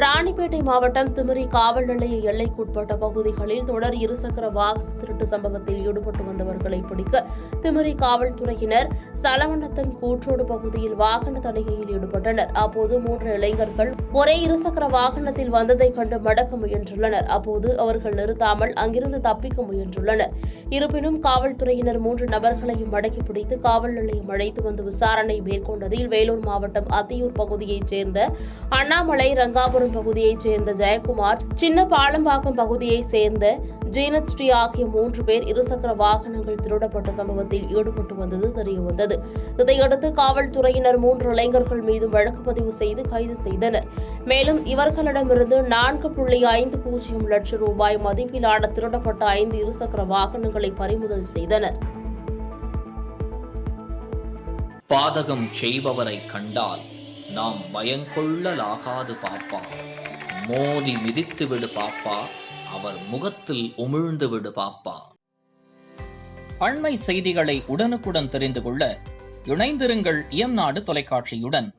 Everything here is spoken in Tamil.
ராணிப்பேட்டை மாவட்டம் திமிரி காவல் நிலைய எல்லைக்குட்பட்ட பகுதிகளில் தொடர் இருசக்கர வாகன திருட்டு சம்பவத்தில் ஈடுபட்டு வந்தவர்களை பிடிக்க திமிரி காவல்துறையினர் சலவனத்தன் கூற்றோடு பகுதியில் வாகன தணிக்கையில் ஈடுபட்டனர். அப்போது 3 இளைஞர்கள் ஒரே இருசக்கர வாகனத்தில் வந்ததை கண்டு மடக்க முயன்றுள்ளனர். அப்போது அவர்கள் நிறுத்தாமல் அங்கிருந்து தப்பிக்க முயன்றுள்ளனர். இருப்பினும் காவல்துறையினர் 3 நபர்களையும் மடக்கி பிடித்து காவல் நிலையம் அழைத்து வந்து விசாரணை மேற்கொண்டதில் வேலூர் மாவட்டம் அத்தியூர் பகுதியைச் சேர்ந்த அண்ணாமலை, ரங்காபுரம் பகுதியைச் சேர்ந்த ஜெயக்குமார், சின்ன பாலம்பாக்கம் பகுதியைச் சேர்ந்த ஜீனத் ஸ்ரீ ஆகிய 3 பேர் இருசக்கர வாகனங்கள் திருடப்பட்ட சம்பவத்தில் ஈடுபட்டு வந்தது தெரியவந்தது. இதையடுத்து காவல்துறையினர் 3 இளைஞர்கள் மீது வழக்கு பதிவு செய்து கைது செய்தனர். மேலும் இவர்களிடமிருந்து 4.50 லட்சம் ரூபாய் மதிப்பிலான திருடப்பட்ட 5 இருசக்கர வாகனங்களை பறிமுதல் செய்தனர். பாதகம் செய்பவரை கண்டால் நாம் பயங்கொள்ளலாகாது பாப்பா, மோதி மிதித்து விடு பாப்பா, அவர் முகத்தில் உமிழ்ந்து விடு பாப்பா. அண்மை செய்திகளை உடனுக்குடன் தெரிந்து கொள்ள இணைந்திருங்கள் இயம்நாடு தொலைக்காட்சியுடன்.